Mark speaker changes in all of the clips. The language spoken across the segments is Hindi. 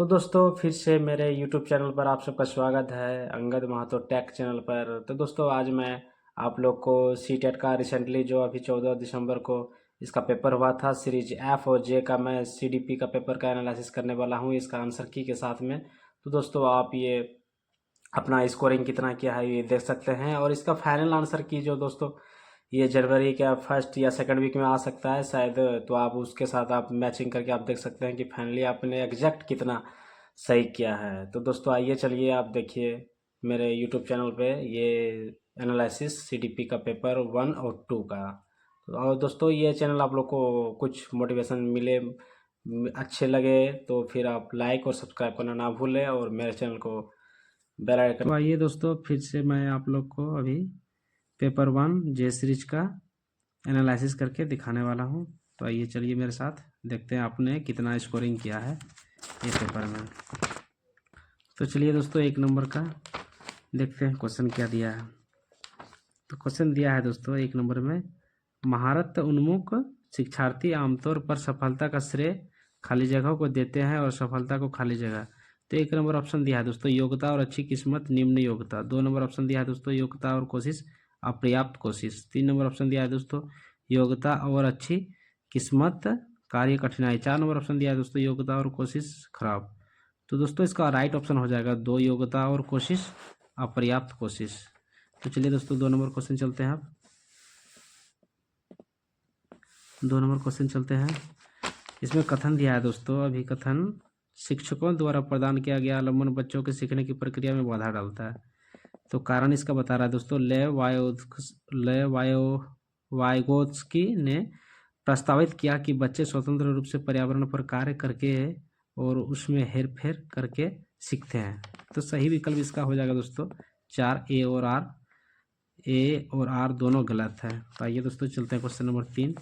Speaker 1: तो दोस्तों फिर से मेरे यूट्यूब चैनल पर आप सबका स्वागत है, अंगद महतो टेक चैनल पर। तो दोस्तों आज मैं आप लोग को सी टेट का रिसेंटली जो अभी 14 दिसंबर को इसका पेपर हुआ था, सीरीज एफ और जे का, मैं सी डी पी का पेपर का एनालिसिस करने वाला हूँ इसका आंसर की के साथ में। तो दोस्तों आप ये अपना स्कोरिंग कितना किया है ये देख सकते हैं, और इसका फाइनल आंसर की जो दोस्तों ये जनवरी का फर्स्ट या सेकंड वीक में आ सकता है शायद। तो आप उसके साथ आप मैचिंग करके आप देख सकते हैं कि फाइनली आपने एग्जैक्ट कितना सही किया है। तो दोस्तों आइए चलिए आप देखिए मेरे यूट्यूब चैनल पे ये एनालिसिस सीडीपी का पेपर 1 और 2 का। और दोस्तों ये चैनल आप लोग को कुछ मोटिवेशन मिले, अच्छे लगे तो फिर आप लाइक और सब्सक्राइब करना ना भूलें, और मेरे चैनल को बेल आइकन। तो आइए दोस्तों फिर से मैं आप लोग को अभी पेपर 1 जे सीरीज का एनालिसिस करके दिखाने वाला हूँ। तो आइए चलिए मेरे साथ देखते हैं आपने कितना स्कोरिंग किया है ये पेपर में। तो चलिए दोस्तों 1 नंबर का देखते हैं क्वेश्चन क्या दिया है। तो क्वेश्चन दिया है दोस्तों 1 नंबर में, महारत उन्मुख शिक्षार्थी आमतौर पर सफलता का श्रेय खाली जगह को देते हैं और सफलता को खाली जगह। तो 1 नंबर ऑप्शन दिया है दोस्तों योग्यता और अच्छी किस्मत निम्न योग्यता। 2 नंबर ऑप्शन दिया है दोस्तों योग्यता और कोशिश अपर्याप्त कोशिश। 3 नंबर ऑप्शन दिया है दोस्तों योग्यता और अच्छी किस्मत कार्य कठिनाई। 4 नंबर ऑप्शन दिया है दोस्तों योग्यता और कोशिश खराब। तो दोस्तों इसका राइट ऑप्शन हो जाएगा 2 योग्यता और कोशिश अपर्याप्त कोशिश। तो चलिए दोस्तों 2 नंबर क्वेश्चन चलते हैं। आप 2 नंबर क्वेश्चन चलते हैं। इसमें कथन दिया है दोस्तों, अभी कथन शिक्षकों द्वारा प्रदान किया गया अवलंबन बच्चों के सीखने की प्रक्रिया में बाधा डालता है। तो कारण इसका बता रहा है दोस्तों वाइगोत्स्की ने प्रस्तावित किया कि बच्चे स्वतंत्र रूप से पर्यावरण पर कार्य करके और उसमें हेरफेर करके सीखते हैं। तो सही विकल्प इसका हो जाएगा दोस्तों 4 ए और आर दोनों गलत है। तो आइए दोस्तों चलते हैं क्वेश्चन नंबर 3।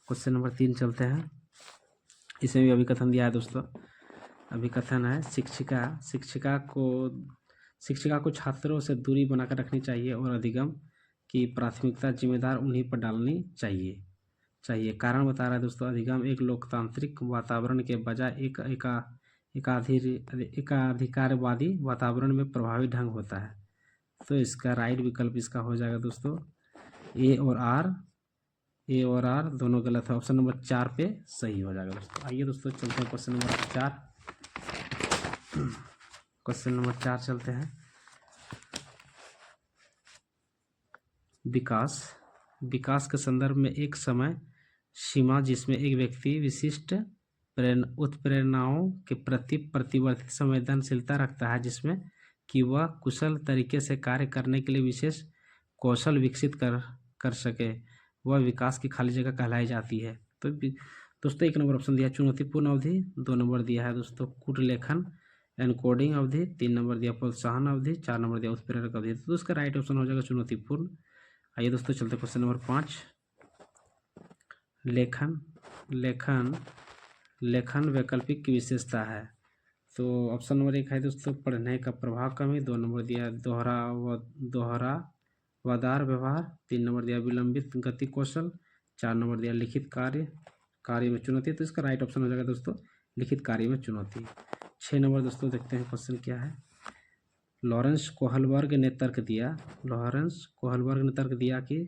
Speaker 1: क्वेश्चन नंबर 3 चलते हैं। इसमें भी अभिकथन दिया है दोस्तों। अभिकथन है शिक्षिका को छात्रों से दूरी बनाकर रखनी चाहिए और अधिगम की प्राथमिकता जिम्मेदार उन्हीं पर डालनी चाहिए। कारण बता रहा है दोस्तों, अधिगम एक लोकतांत्रिक वातावरण के बजाय एकाधिकारवादी वातावरण में प्रभावी ढंग होता है। तो इसका राइट विकल्प इसका हो जाएगा दोस्तों ए और आर दोनों गलत है। ऑप्शन नंबर 4 पे सही हो जाएगा दोस्तों। आइए दोस्तों चलते हैं क्वेश्चन नंबर 4। क्वेश्चन नंबर 4 चलते हैं। विकास के संदर्भ में एक समय सीमा जिसमें एक व्यक्ति विशिष्ट उत्प्रेरणाओं के प्रति प्रतिवर्ती संवेदनशीलता रखता है, जिसमें कि वह कुशल तरीके से कार्य करने के लिए विशेष कौशल विकसित कर सके, वह विकास की खाली जगह कहलाई जाती है। तो दोस्तों 1 नंबर ऑप्शन दिया चुनौतीपूर्ण अवधि। 2 नंबर दिया है दोस्तों कूट लेखन एनकोडिंग अवधि। 3 नंबर दिया प्रोत्साहन अवधि। 4 नंबर दिया उत्प्रेरक अवधि। तो उसका राइट ऑप्शन हो जाएगा चुनौतीपूर्ण। आइए दोस्तों चलते क्वेश्चन नंबर 5। लेखन वैकल्पिक की विशेषता है। तो ऑप्शन नंबर 1 है दोस्तों पढ़ने का प्रभाव कमी। 2 नंबर दिया दोहरावदार व्यवहार। 3 नंबर दिया विलंबित गति कौशल। 4 नंबर दिया लिखित कार्य में चुनौती। तो इसका राइट ऑप्शन हो जाएगा दोस्तों लिखित कार्य में चुनौती। 6 नंबर दोस्तों देखते हैं क्वेश्चन क्या है। लॉरेंस कोहलबर्ग ने तर्क दिया कि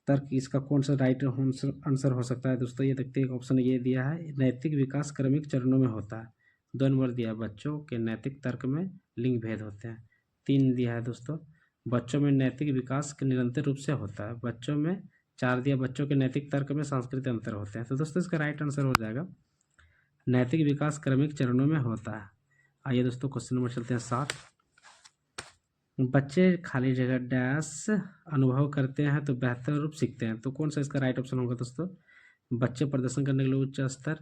Speaker 1: तर्क इसका कौन सा राइट आंसर हो सकता है दोस्तों। ये देखते हैं ऑप्शन ये दिया है नैतिक विकास क्रमिक चरणों में होता है। 2 नंबर दिया बच्चों के नैतिक तर्क में लिंग भेद होते हैं। 3 दिया है दोस्तों बच्चों में नैतिक विकास निरंतर रूप से होता है बच्चों में। 4 दिया बच्चों के नैतिक तर्क में सांस्कृतिक अंतर होते हैं। तो दोस्तों इसका राइट आंसर हो जाएगा नैतिक विकास क्रमिक चरणों में होता है। आइए दोस्तों क्वेश्चन नंबर चलते हैं 7। बच्चे खाली जगह डैश अनुभव करते हैं तो बेहतर रूप सीखते हैं। तो कौन सा इसका राइट ऑप्शन होगा दोस्तों बच्चे प्रदर्शन करने के लिए उच्च स्तर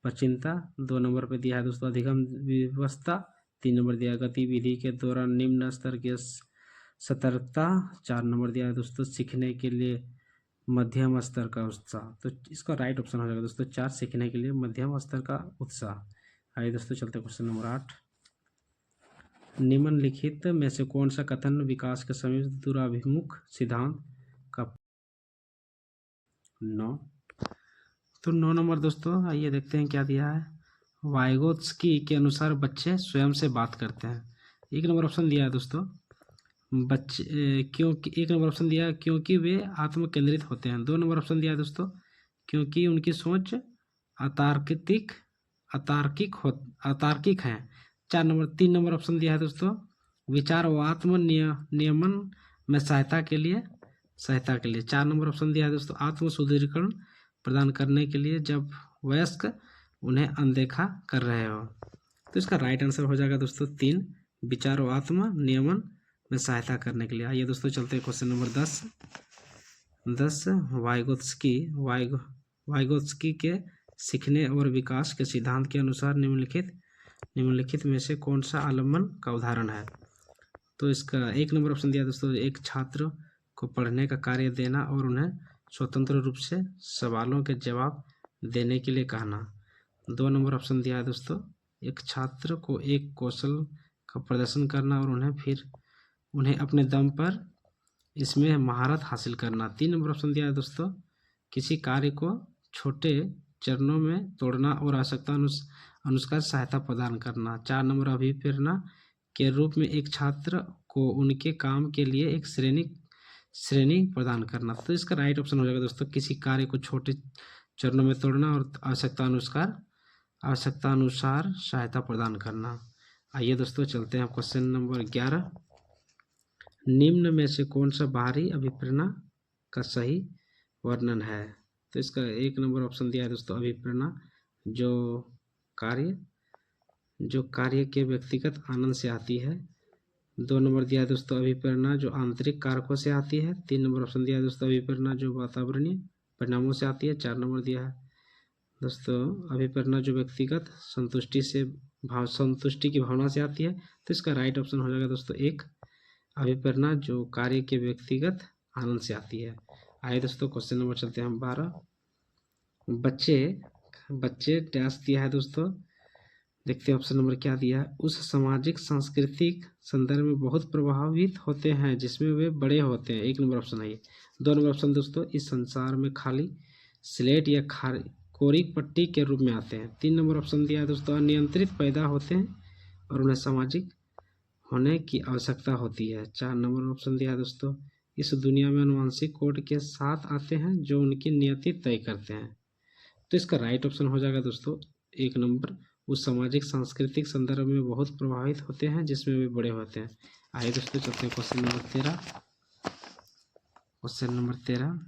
Speaker 1: पर चिंता। 2 नंबर पे दिया है दोस्तों अधिगम व्यवस्था। 3 नंबर दिया गतिविधि के दौरान निम्न स्तर की सतर्कता। 4 नंबर दिया है दोस्तों सीखने के लिए मध्यम स्तर का उत्साह। तो इसका राइट ऑप्शन हो जाएगा दोस्तों 4 सीखने के लिए मध्यम स्तर का उत्साह। आइए दोस्तों चलते क्वेश्चन नंबर 8। निम्नलिखित में से कौन सा कथन विकास के समीप दूराभिमुख सिद्धांत का 9। तो 9 नंबर दोस्तों आइए देखते हैं क्या दिया है। वाइगोत्स्की के अनुसार बच्चे स्वयं से बात करते हैं। 1 नंबर ऑप्शन दिया है दोस्तों, बच्चे क्योंकि 1 नंबर ऑप्शन दिया है क्योंकि वे आत्म केंद्रित होते हैं। 2 नंबर ऑप्शन दिया है दोस्तों, क्योंकि उनकी सोच अतार्किक अतार्किक है। 3 नंबर ऑप्शन दिया है दोस्तों, विचार व आत्म नियमन में सहायता के लिए 4 नंबर ऑप्शन दिया है दोस्तों, आत्म सुदृढ़ीकरण प्रदान करने के लिए जब वयस्क उन्हें अनदेखा कर रहे हो। तो इसका राइट आंसर हो जाएगा दोस्तों 3, विचार व आत्म नियमन में सहायता करने के लिए। आइए दोस्तों चलते हैं क्वेश्चन नंबर 10। वाइगोत्स्की के सीखने और विकास के सिद्धांत के अनुसार निम्नलिखित में से कौन सा आलम्बन का उदाहरण है। तो इसका 1 नंबर ऑप्शन दिया दोस्तों, एक छात्र को पढ़ने का कार्य देना और उन्हें स्वतंत्र रूप से सवालों के जवाब देने के लिए कहना। 2 नंबर ऑप्शन दिया है दोस्तों, एक छात्र को एक कौशल का प्रदर्शन करना और उन्हें अपने दम पर इसमें महारत हासिल करना। 3 नंबर ऑप्शन दिया है दोस्तों, किसी कार्य को छोटे चरणों में तोड़ना और आवश्यकता अनुसार सहायता प्रदान करना। 4 नंबर, अभिप्रेरणा के रूप में एक छात्र को उनके काम के लिए एक श्रेणी प्रदान करना। तो इसका राइट ऑप्शन हो जाएगा दोस्तों, किसी कार्य को छोटे चरणों में तोड़ना और आवश्यकता अनुसार सहायता प्रदान करना। आइए दोस्तों चलते हैं क्वेश्चन नंबर 11। निम्न में से कौन सा बाहरी अभिप्रेरणा का सही वर्णन है। तो इसका 1 नंबर ऑप्शन दिया है दोस्तों, अभिप्रेरणा जो कार्य के व्यक्तिगत आनंद से आती है। 2 नंबर दिया है दोस्तों, अभिप्रेरणा जो आंतरिक कारकों से आती है। 3 नंबर ऑप्शन दिया है दोस्तों, अभिप्रेरणा जो वातावरणीय परिणामों से आती है। 4 नंबर दिया है दोस्तों, अभिप्रेरणा जो व्यक्तिगत संतुष्टि की भावना से आती है। तो इसका राइट ऑप्शन हो जाएगा दोस्तों 1, अभिप्रेरणा जो कार्य के व्यक्तिगत आनंद से आती है। आइए दोस्तों क्वेश्चन नंबर चलते हैं हम 12। बच्चे डैश दिया है दोस्तों, देखते हैं ऑप्शन नंबर क्या दिया है। उस सामाजिक सांस्कृतिक संदर्भ में बहुत प्रभावित होते हैं जिसमें वे बड़े होते हैं। 1 नंबर ऑप्शन है ये। 2 नंबर ऑप्शन दोस्तों, इस संसार में खाली स्लेट या कोरी पट्टी के रूप में आते हैं। 3 नंबर ऑप्शन दिया है दोस्तों, अनियंत्रित पैदा होते हैं और उन्हें सामाजिक होने की आवश्यकता होती है। 4 नंबर ऑप्शन दिया है दोस्तों, इस दुनिया में अनुवांशिक कोड के साथ आते हैं जो उनकी नियति तय करते हैं। तो इसका राइट ऑप्शन हो जाएगा दोस्तों 1 नंबर, उस सामाजिक सांस्कृतिक संदर्भ में बहुत प्रभावित होते हैं जिसमें वे बड़े होते हैं। आइए दोस्तों चलते हैं क्वेश्चन नंबर 13। क्वेश्चन नंबर 13,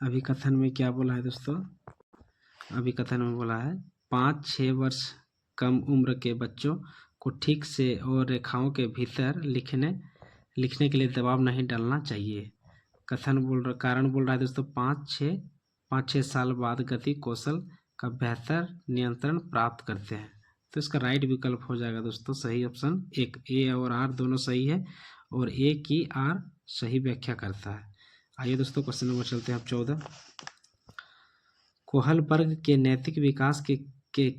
Speaker 1: अभिकथन में क्या बोला है दोस्तों। अभिकथन में बोला है 5-6 वर्ष कम उम्र के बच्चों को ठीक से और रेखाओं के भीतर लिखने के लिए दबाव नहीं डालना चाहिए। कारण बोल रहा है दोस्तों 5-6 साल बाद गति कौशल का बेहतर नियंत्रण प्राप्त करते हैं। तो इसका राइट विकल्प हो जाएगा दोस्तों सही ऑप्शन 1, ए और आर दोनों सही है और ए की आर सही व्याख्या करता है। आइए दोस्तों क्वेश्चन नंबर चलते हैं अब 14। कोहलबर्ग के नैतिक विकास के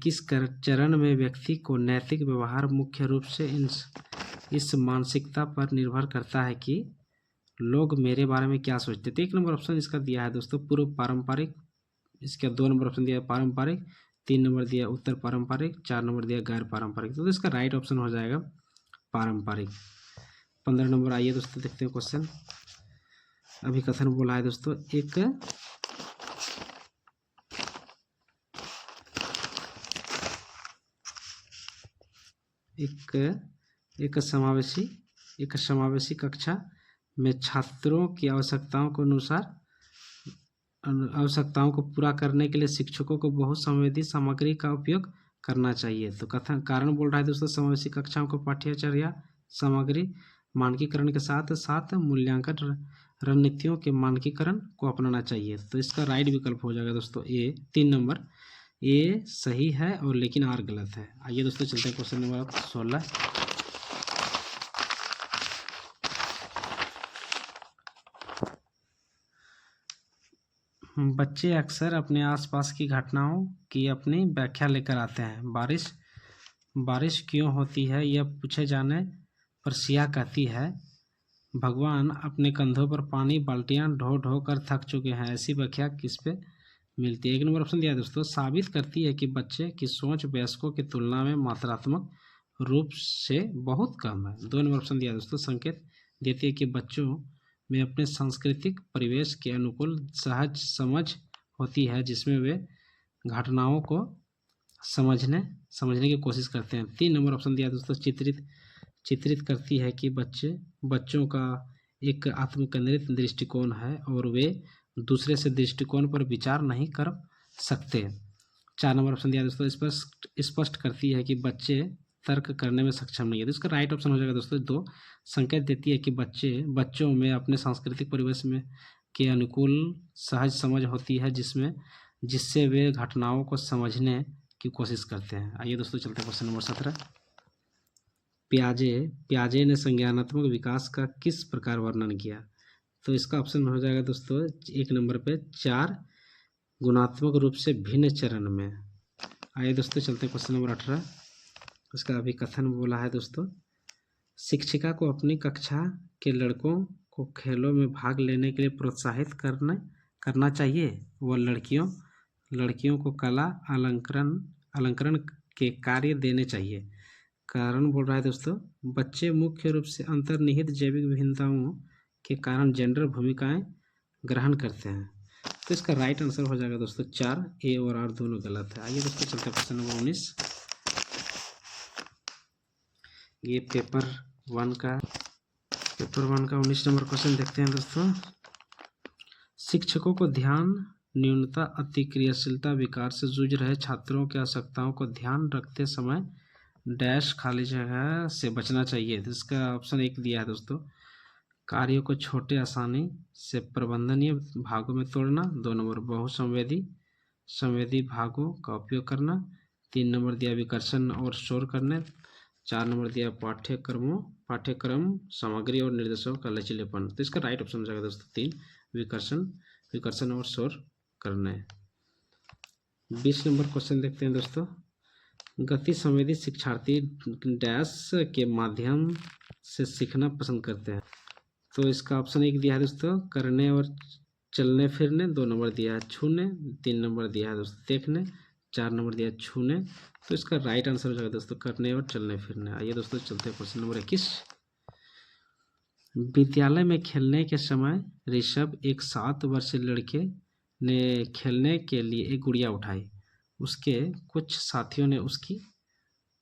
Speaker 1: किस चरण में व्यक्ति को नैतिक व्यवहार मुख्य रूप से इस मानसिकता पर निर्भर करता है कि लोग मेरे बारे में क्या सोचते हैं। तो 1 नंबर ऑप्शन इसका दिया है दोस्तों पूर्व पारंपरिक, इसका 2 नंबर ऑप्शन दिया है पारंपरिक, 3 नंबर दिया उत्तर पारंपरिक, 4 नंबर दिया गैर पारंपरिक। तो इसका राइट ऑप्शन हो जाएगा पारंपरिक। 15 नंबर, आइए दोस्तों देखते हैं क्वेश्चन। अभिकथन बोला है दोस्तों एक समावेशी कक्षा में छात्रों की आवश्यकताओं को पूरा करने के लिए शिक्षकों को बहुसंवेदी सामग्री का उपयोग करना चाहिए। तो कारण बोल रहा है दोस्तों समावेशी कक्षाओं को पाठ्यचर्या सामग्री मानकीकरण के साथ साथ मूल्यांकन रणनीतियों के मानकीकरण को अपनाना चाहिए। तो इसका राइट विकल्प हो जाएगा दोस्तों ए, 3 नंबर, ए सही है और लेकिन आर गलत है। आइए दोस्तों चलते हैं क्वेश्चन नंबर 16। बच्चे अक्सर अपने आसपास की घटनाओं की अपनी व्याख्या लेकर आते हैं। बारिश क्यों होती है यह पूछे जाने पर सिया कहती है भगवान अपने कंधों पर पानी बाल्टियां ढो ढो कर थक चुके हैं। ऐसी व्याख्या किस पे मिलती है। 1 नंबर ऑप्शन दिया है दोस्तों, साबित करती है कि बच्चे की सोच वयस्कों की तुलना में मात्रात्मक रूप से बहुत कम है। 2 नंबर ऑप्शन दिया है दोस्तों, संकेत देती है कि बच्चों में अपने सांस्कृतिक परिवेश के अनुकूल सहज समझ होती है, जिसमें वे घटनाओं को समझने की कोशिश करते हैं। 3 नंबर ऑप्शन दिया है दोस्तों, चित्रित करती है कि बच्चों का एक आत्मकेंद्रित दृष्टिकोण है और वे दूसरे से दृष्टिकोण पर विचार नहीं कर सकते। 4 नंबर ऑप्शन दिया दोस्तों, स्पष्ट करती है कि बच्चे तर्क करने में सक्षम नहीं है। तो इसका राइट ऑप्शन हो जाएगा दोस्तों 2, संकेत देती है कि बच्चों में अपने सांस्कृतिक परिवेश में के अनुकूल सहज समझ होती है, जिससे वे घटनाओं को समझने की कोशिश करते हैं। आइए दोस्तों चलते हैं क्वेश्चन नंबर 17। पियाजे ने संज्ञानात्मक विकास का किस प्रकार वर्णन किया? तो इसका ऑप्शन हो जाएगा दोस्तों 1 नंबर पे 4 गुणात्मक रूप से भिन्न चरण में। आइए दोस्तों चलते हैं क्वेश्चन नंबर 18। इसका अभी कथन बोला है दोस्तों, शिक्षिका को अपनी कक्षा के लड़कों को खेलों में भाग लेने के लिए प्रोत्साहित करना चाहिए व लड़कियों को कला अलंकरण के कार्य देने चाहिए। कारण बोल रहा है दोस्तों, बच्चे मुख्य रूप से अंतर्निहित जैविक विभिन्नताओं के कारण जेंडर भूमिकाएं ग्रहण करते हैं। तो इसका राइट आंसर हो जाएगा दोस्तों 4, ए और आर दोनों गलत है। आइए दोस्तों चलते हैं क्वेश्चन नंबर 19। ये पेपर वन का 19 नंबर क्वेश्चन देखते हैं दोस्तों। शिक्षकों को ध्यान न्यूनता अतिक्रियाशीलता विकार से जूझ रहे छात्रों की आवश्यकताओं को ध्यान रखते समय डैश खाली जगह से बचना चाहिए। तो इसका ऑप्शन 1 दिया है दोस्तों, कार्यों को छोटे आसानी से प्रबंधनीय भागों में तोड़ना। 2 नंबर संवेदी भागों का उपयोग करना। 3 नंबर दिया विकर्षण और शोर करने। 4 नंबर दिया पाठ्यक्रम सामग्री और निर्देशों का लचीलेपन। तो इसका राइट ऑप्शन हो जाएगा दोस्तों 3, विकर्षण और शोर करने। 20 नंबर क्वेश्चन देखते हैं दोस्तों, गति संवेदी शिक्षार्थी डैश के माध्यम से सीखना पसंद करते हैं। तो इसका ऑप्शन 1 दिया है दोस्तों, करने और चलने फिरने। 2 नंबर दिया है छूने। 3 नंबर दिया है दोस्तों देखने। 4 नंबर दिया है छूने। तो इसका राइट आंसर हो जाएगा दोस्तों करने और चलने फिरने। आइए दोस्तों चलते हैं क्वेश्चन नंबर 21। विद्यालय में खेलने के समय ऋषभ एक 7 वर्षीय लड़के ने खेलने के लिए एक गुड़िया उठाई। उसके कुछ साथियों ने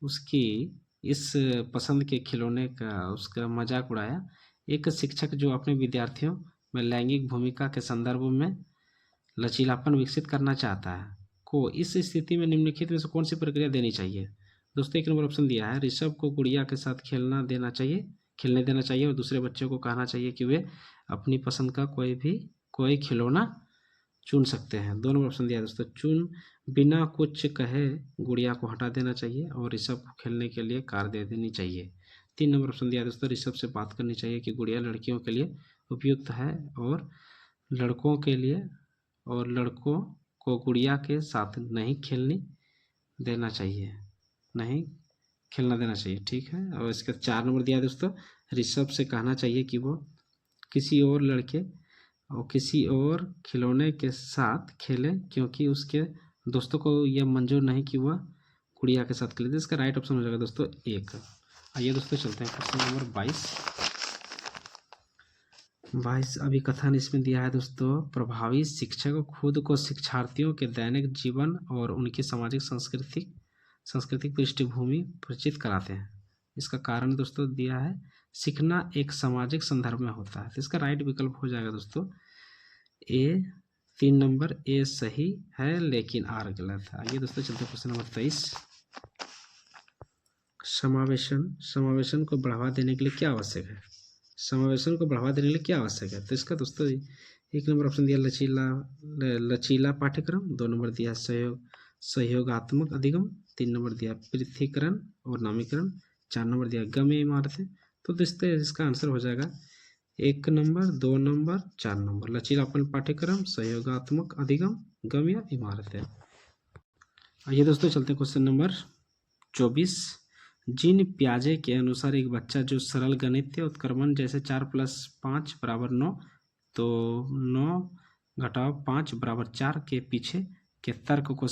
Speaker 1: उसकी इस पसंद के खिलौने का उसका मजाक उड़ाया। एक शिक्षक जो अपने विद्यार्थियों में लैंगिक भूमिका के संदर्भ में लचीलापन विकसित करना चाहता है को इस स्थिति में निम्नलिखित में से कौन सी प्रक्रिया देनी चाहिए? दोस्तों 1 नंबर ऑप्शन दिया है, ऋषभ को गुड़िया के साथ खेलने देना चाहिए और दूसरे बच्चों को कहना चाहिए कि वे अपनी पसंद का कोई खिलौना चुन सकते हैं। 2 नंबर ऑप्शन दिया है दोस्तों, बिना कुछ कहे गुड़िया को हटा देना चाहिए और ऋषभ को खेलने के लिए कार दे देनी चाहिए। 3 नंबर ऑप्शन दिया है दोस्तों, ऋषभ से बात करनी चाहिए कि गुड़िया लड़कियों के लिए उपयुक्त है और लड़कों को गुड़िया के साथ नहीं खेलना देना चाहिए। ठीक है। और इसका 4 नंबर दिया है दोस्तों, ऋषभ से कहना चाहिए कि वो किसी और लड़के और किसी और खिलौने के साथ खेले, क्योंकि उसके दोस्तों को यह मंजूर नहीं कि वह गुड़िया के साथ खेले। इसका राइट ऑप्शन हो जाएगा दोस्तों 1। आइए दोस्तों चलते हैं क्वेश्चन नंबर 22। अभी कथन इसमें दिया है दोस्तों, प्रभावी शिक्षक खुद को शिक्षार्थियों के दैनिक जीवन और उनकी सामाजिक सांस्कृतिक पृष्ठभूमि परिचित कराते हैं। इसका कारण दोस्तों दिया है, सीखना एक सामाजिक संदर्भ में होता है। तो इसका राइट विकल्प हो जाएगा दोस्तों ए। 3 नंबर ए सही है लेकिन आर गलत है। आइए दोस्तों चलते हैं क्वेश्चन नंबर 23। समावेशन को बढ़ावा देने के लिए क्या आवश्यक है? तो इसका दोस्तों 1 नंबर ऑप्शन दिया लचीला पाठ्यक्रम। 2 नंबर दिया सहयोगात्मक अधिगम। 3 नंबर दिया पृथक्करण और नामीकरण। 4 नंबर दिया गम्य इमारतें। तो दोस्तों इसका आंसर हो जाएगा 1 नंबर, 2 नंबर, 4 नंबर, लचीलापन पाठ्यक्रम, सहयोगात्मक अधिगम, गम्य इमारतें। आइए दोस्तों चलते हैं क्वेश्चन नंबर 24। जीन पियाजे के अनुसार एक बच्चा जो सरल गणितीय उत्क्रमण जैसे 4 + 5 = 9, तो 9 घटाओ 5 बराबर 4 के पीछे के तर्क को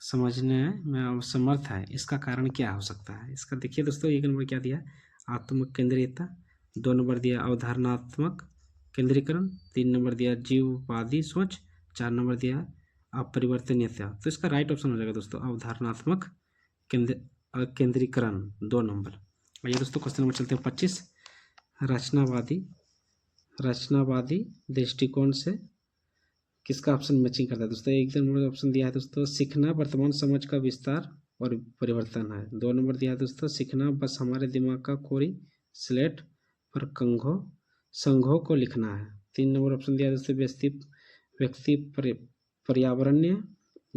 Speaker 1: समझने में असमर्थ है, इसका कारण क्या हो सकता है। इसका देखिए दोस्तों, 1 नंबर क्या दिया, आत्म केंद्रियता। 2 नंबर दिया अवधारणात्मक केंद्रीकरण। 3 नंबर दिया जीववादी सोच। 4 नंबर दिया अपरिवर्तनीयता। तो इसका राइट ऑप्शन हो जाएगा दोस्तों अवधारणात्मक केंद्रीकरण, 2 नंबर। आइए दोस्तों क्वेश्चन नंबर चलते हैं 25। रचनावादी दृष्टिकोण से किसका ऑप्शन मैचिंग करता है दोस्तों। 1 नंबर ऑप्शन दिया है दोस्तों सीखना वर्तमान समझ का विस्तार और परिवर्तन है। 2 नंबर दिया है दोस्तों सीखना बस हमारे दिमाग का कोरी स्लेट पर संघों को लिखना है। 3 नंबर ऑप्शन दिया है दोस्तों व्यक्ति पर्यावरणीय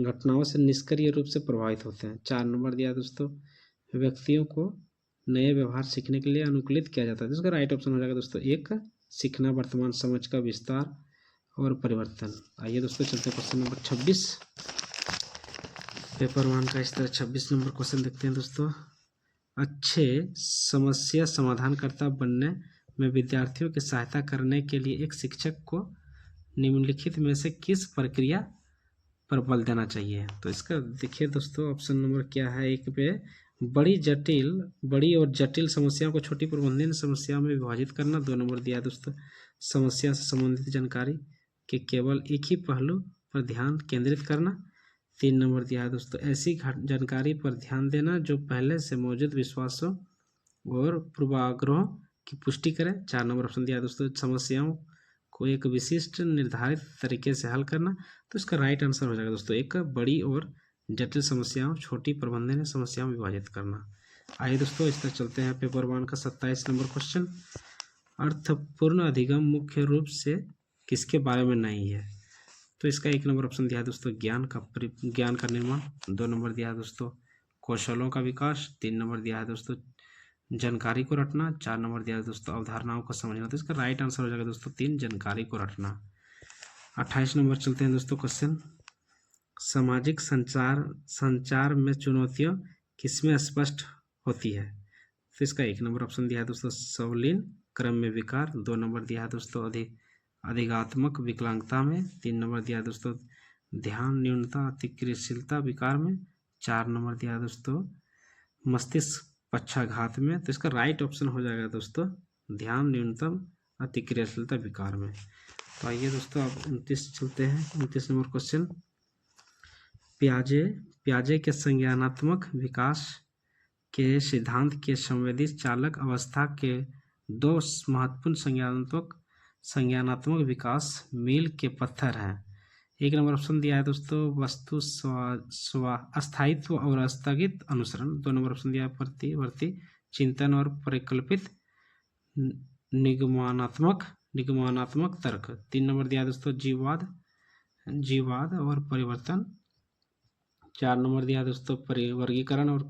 Speaker 1: घटनाओं से निष्क्रिय रूप से प्रभावित होते हैं। 4 नंबर दिया है दोस्तों व्यक्तियों को नए व्यवहार सीखने के लिए अनुकूलित किया जाता है। इसका राइट ऑप्शन हो जाएगा दोस्तों 1 सीखना वर्तमान समझ का विस्तार और परिवर्तन। आइए दोस्तों चलते हैं क्वेश्चन नंबर 26। पेपर 1 का इस तरह 26 नंबर क्वेश्चन देखते हैं दोस्तों। अच्छे समस्या समाधानकर्ता बनने में विद्यार्थियों की सहायता करने के लिए एक शिक्षक को निम्नलिखित में से किस प्रक्रिया पर बल देना चाहिए। तो इसका देखिए दोस्तों ऑप्शन नंबर क्या है। 1 पे बड़ी और जटिल समस्याओं को छोटी प्रबंधनीय समस्याओं में विभाजित करना। 2 नंबर दिया दोस्तों समस्या से संबंधित जानकारी के केवल एक ही पहलू पर ध्यान केंद्रित करना। 3 नंबर दिया है दोस्तों ऐसी जानकारी पर ध्यान देना जो पहले से मौजूद विश्वासों और पूर्वाग्रहों की पुष्टि करे। 4 नंबर ऑप्शन दिया है दोस्तों समस्याओं को एक विशिष्ट निर्धारित तरीके से हल करना। तो इसका राइट आंसर हो जाएगा दोस्तों 1 बड़ी और जटिल समस्याओं छोटी प्रबंधनीय समस्याओं में विभाजित करना। आइए दोस्तों इस तरह चलते हैं पेपर 1 का 27 नंबर क्वेश्चन। अर्थपूर्ण अधिगम मुख्य रूप से किसके बारे में नहीं है। तो इसका 1 नंबर ऑप्शन दिया है दोस्तों ज्ञान का निर्माण। 2 नंबर दिया है दोस्तों कौशलों का विकास। 3 नंबर दिया है दोस्तों जानकारी को रटना। 4 नंबर दिया है दोस्तों अवधारणाओं को समझना। तो इसका राइट आंसर हो जाएगा दोस्तों 3 जानकारी को रटना। 28 नंबर चलते हैं दोस्तों क्वेश्चन। सामाजिक संचार में चुनौतियां किसमें स्पष्ट होती है। तो इसका 1 नंबर ऑप्शन दिया है दोस्तों सवलीन क्रम में विकार। 2 नंबर दिया है दोस्तों अधिगात्मक विकलांगता में। 3 नंबर दिया है दोस्तों ध्यान न्यूनता अतिक्रियाशीलता विकार में। 4 नंबर दिया है दोस्तों मस्तिष्क पक्षाघात में। तो इसका राइट ऑप्शन हो जाएगा दोस्तों ध्यान न्यूनतम अतिक्रियाशीलता विकार में। तो आइए दोस्तों आप 29 चलते हैं। 29 नंबर क्वेश्चन। प्याजे के संज्ञानात्मक विकास के सिद्धांत के संवेदी चालक अवस्था के 2 महत्वपूर्ण संज्ञानात्मक विकास मील के पत्थर हैं। 1 नंबर ऑप्शन दिया है दोस्तों वस्तु स्थायित्व और स्थगित अनुसरण। 2 नंबर ऑप्शन दिया है प्रतिवर्ती चिंतन और परिकल्पित निगमनात्मक तर्क। 3 नंबर दिया है दोस्तों जीववाद और परिवर्तन। 4 नंबर दिया है दोस्तों वर्गीकरण और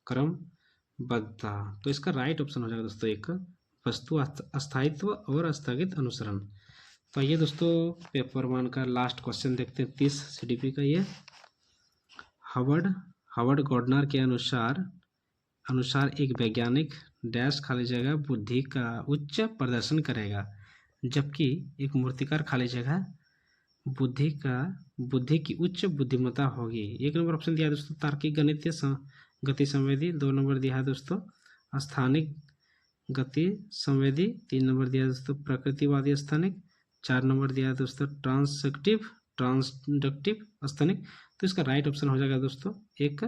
Speaker 1: क्रमबद्धता। तो इसका राइट ऑप्शन हो जाएगा दोस्तों 1 वस्तु स्थायित्व और स्थगित अनुसरण। तो ये दोस्तों पेपर 1 का लास्ट क्वेश्चन देखते हैं 30 CDP का। ये हावर्ड गार्डनर के अनुसार एक वैज्ञानिक डैश खाली जगह बुद्धि का उच्च प्रदर्शन करेगा जबकि एक मूर्तिकार खाली जगह बुद्धि की उच्च बुद्धिमत्ता होगी। 1 नंबर ऑप्शन दिया है दोस्तों तार्किक गणितीय गति संवेदी। 2 नंबर दिया है दोस्तों स्थानिक गति संवेदी। 3 नंबर दिया है दोस्तों प्रकृतिवादी स्थानिक। 4 नंबर दिया है दोस्तों ट्रांसडक्टिव स्थानिक। तो इसका राइट ऑप्शन हो जाएगा दोस्तों 1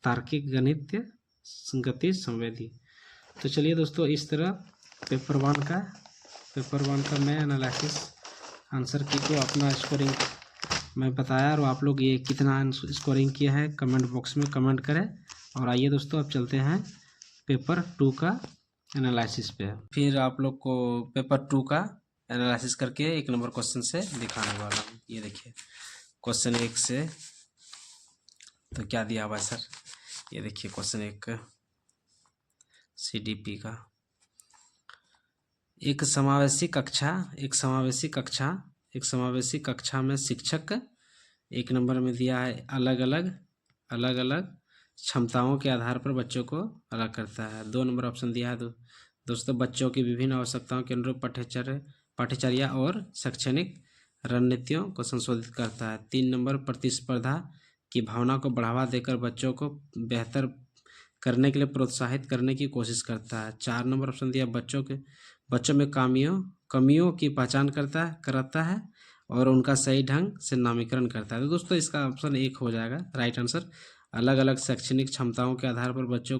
Speaker 1: तार्किक गणितीय गति संवेदी। तो चलिए दोस्तों इस तरह पेपर 1 का मैं एनालिसिस आंसर की को अपना स्कोरिंग मैं बताया और आप लोग ये कितना स्कोरिंग किया है कमेंट बॉक्स में कमेंट करें। और आइए दोस्तों अब चलते हैं पेपर 2 का एनालिसिस पे। फिर आप लोग को पेपर 2 का एनालिसिस करके 1 नंबर क्वेश्चन से दिखाने वाला हूँ। ये देखिए क्वेश्चन 1 से तो क्या दिया हुआ है सर। ये देखिए क्वेश्चन 1 CDP का एक समावेशी कक्षा में शिक्षक 1 नंबर में दिया है अलग अलग क्षमताओं के आधार पर बच्चों को अलग करता है। 2 नंबर ऑप्शन दिया है दोस्तों बच्चों की विभिन्न आवश्यकताओं के अनुरूप पाठ्यचर्या पाठ्यचर्या और शैक्षणिक रणनीतियों को संशोधित करता है। 3 नंबर प्रतिस्पर्धा की भावना को बढ़ावा देकर बच्चों को बेहतर करने के लिए प्रोत्साहित करने की कोशिश करता है। 4 नंबर ऑप्शन दिया बच्चों में कमियों की पहचान कराता है और उनका सही ढंग से नामीकरण करता है। तो दोस्तों इसका ऑप्शन 1 हो जाएगा राइट आंसर। अलग अलग शैक्षणिक क्षमताओं के आधार पर बच्चों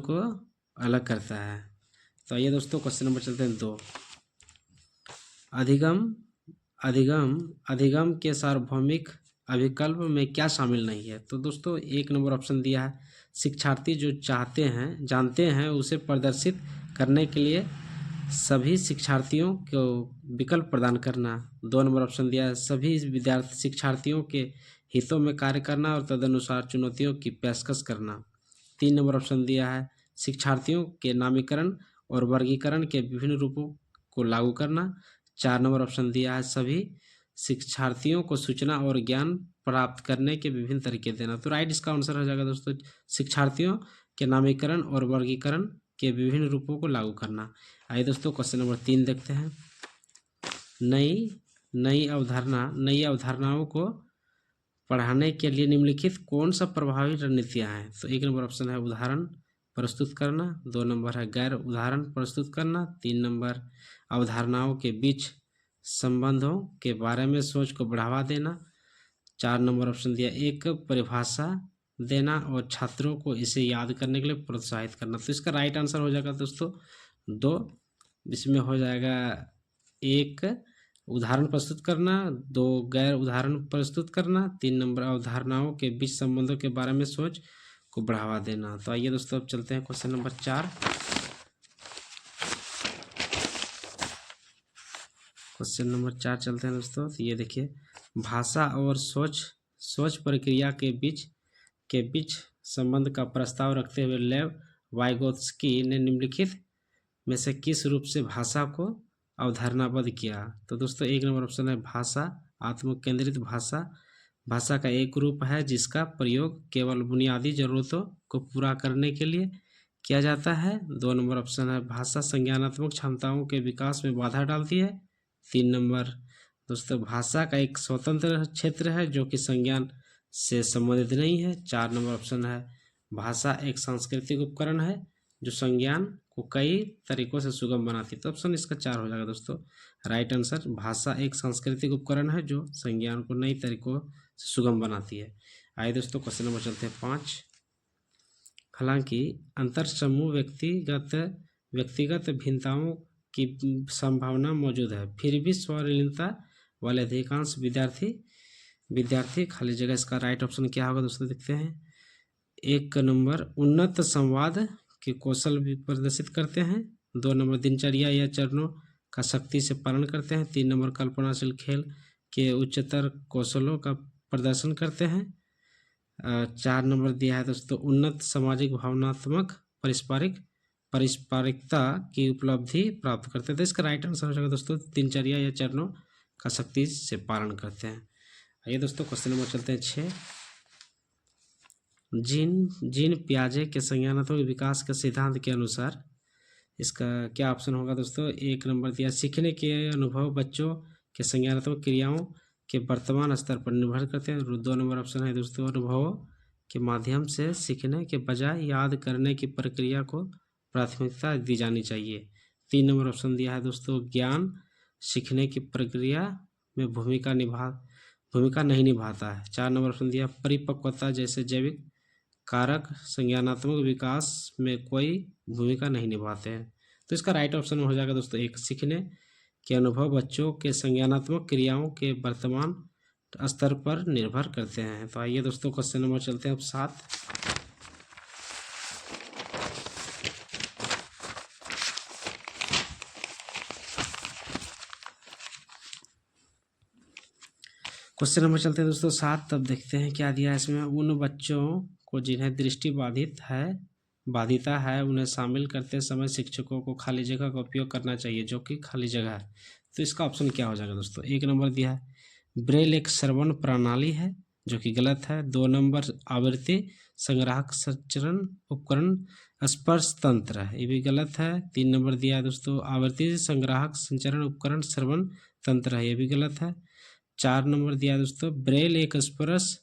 Speaker 1: को अलग करता है। तो आइए दोस्तों क्वेश्चन नंबर चलते हैं 2। अधिगम के सार्वभौमिक अभिकल्प में क्या शामिल नहीं है? तो दोस्तों 1 नंबर ऑप्शन दिया है शिक्षार्थी जो जानते हैं उसे प्रदर्शित करने के लिए सभी शिक्षार्थियों को विकल्प प्रदान करना। 2 नंबर ऑप्शन दिया है सभी शिक्षार्थियों के हितों में कार्य करना और तदनुसार चुनौतियों की पेशकश करना। 3 नंबर ऑप्शन दिया है शिक्षार्थियों के नामीकरण और वर्गीकरण के विभिन्न रूपों को लागू करना। 4 नंबर ऑप्शन दिया है सभी शिक्षार्थियों को सूचना और ज्ञान प्राप्त करने के विभिन्न तरीके देना। तो राइट इसका आंसर हो जाएगा दोस्तों शिक्षार्थियों के नामीकरण और वर्गीकरण के विभिन्न रूपों को लागू करना। आइए दोस्तों क्वेश्चन नंबर 3 देखते हैं। नई अवधारणाओं को पढ़ाने के लिए निम्नलिखित कौन सा प्रभावी रणनीतियाँ हैं? तो 1 नंबर ऑप्शन है उदाहरण प्रस्तुत करना। 2 नंबर है गैर उदाहरण प्रस्तुत करना। 3 नंबर अवधारणाओं के बीच संबंधों के बारे में सोच को बढ़ावा देना। 4 नंबर ऑप्शन दिया एक परिभाषा देना और छात्रों को इसे याद करने के लिए प्रोत्साहित करना। तो इसका राइट आंसर हो जाएगा दोस्तों 2। इसमें हो जाएगा 1 उदाहरण प्रस्तुत करना, 2 गैर उदाहरण प्रस्तुत करना, 3 नंबर अवधारणाओं के बीच संबंधों के बारे में सोच को बढ़ावा देना। तो आइए दोस्तों अब चलते हैं क्वेश्चन नंबर 4। क्वेश्चन नंबर 4 चलते हैं दोस्तों। तो ये देखिए भाषा और सोच प्रक्रिया के बीच संबंध का प्रस्ताव रखते हुए लेव वाइगोत्स्की ने निम्नलिखित में से किस रूप से भाषा को अवधारणाबद्ध किया? तो दोस्तों 1 नंबर ऑप्शन है भाषा आत्मकेंद्रित भाषा का एक रूप है जिसका प्रयोग केवल बुनियादी जरूरतों को पूरा करने के लिए किया जाता है। 2 नंबर ऑप्शन है भाषा संज्ञानात्मक क्षमताओं के विकास में बाधा डालती है। 3 नंबर दोस्तों भाषा का एक स्वतंत्र क्षेत्र है जो कि संज्ञान से संबंधित नहीं है। 4 नंबर ऑप्शन है भाषा एक सांस्कृतिक उपकरण है जो संज्ञान को कई तरीकों से सुगम बनाती है। तो ऑप्शन इसका 4 हो जाएगा दोस्तों राइट आंसर। भाषा एक सांस्कृतिक उपकरण है जो संज्ञान को नई तरीकों से सुगम बनाती है। आइए दोस्तों क्वेश्चन नंबर चलते हैं 5। हालांकि अंतर समूह व्यक्तिगत भिन्नताओं की संभावना मौजूद है, फिर भी स्वलीनता वाले अधिकांश विद्यार्थी खाली जगह। इसका राइट ऑप्शन क्या होगा दोस्तों देखते हैं। 1 नंबर उन्नत संवाद के कौशल भी प्रदर्शित करते हैं। 2 नंबर दिनचर्या या चरणों का सख्ती से पालन करते हैं। 3 नंबर कल्पनाशील खेल के उच्चतर कौशलों का प्रदर्शन करते हैं। 4 नंबर दिया है दोस्तों उन्नत सामाजिक भावनात्मक पारस्परिकता की उपलब्धि प्राप्त करते हैं। तो इसका राइट आंसर हो जाएगा दोस्तों दिनचर्या या चरणों का सख्ती से पालन करते हैं। आइए दोस्तों क्वेश्चन नंबर चलते हैं 6। जीन पियाजे के संज्ञानात्मक विकास के सिद्धांत के अनुसार इसका क्या ऑप्शन होगा दोस्तों। 1 नंबर दिया सीखने के अनुभव बच्चों के संज्ञानात्मक क्रियाओं के वर्तमान स्तर पर निर्भर करते हैं। 2 नंबर ऑप्शन है दोस्तों अनुभवों के माध्यम से सीखने के बजाय याद करने की प्रक्रिया को प्राथमिकता दी जानी चाहिए। 3 नंबर ऑप्शन दिया है दोस्तों ज्ञान सीखने की प्रक्रिया में भूमिका नहीं निभाता है। 4 नंबर ऑप्शन दिया परिपक्वता जैसे जैविक कारक संज्ञानात्मक विकास में कोई भूमिका नहीं निभाते हैं। तो इसका राइट ऑप्शन हो जाएगा दोस्तों 1 सीखने के अनुभव बच्चों के संज्ञानात्मक क्रियाओं के वर्तमान स्तर पर निर्भर करते हैं। तो आइए दोस्तों क्वेश्चन नंबर चलते हैं अब 7। क्वेश्चन नंबर चलते हैं दोस्तों 7। तब देखते हैं क्या दिया है इसमें। उन बच्चों को जिन्हें दृष्टि बाधिता है उन्हें शामिल करते समय शिक्षकों को खाली जगह का उपयोग करना चाहिए जो कि खाली जगह है। तो इसका ऑप्शन क्या हो जाएगा दोस्तों। 1 नंबर दिया है ब्रेल एक श्रवण प्रणाली है जो कि गलत है। 2 नंबर आवृत्ति संग्राहक संचरण उपकरण स्पर्श तंत्र है, ये भी गलत है। 3 नंबर दिया है दोस्तों आवृत्ति संग्राहक संचरण उपकरण श्रवण तंत्र है, ये भी गलत है। 4 नंबर दिया है दोस्तों ब्रेल एक स्पर्श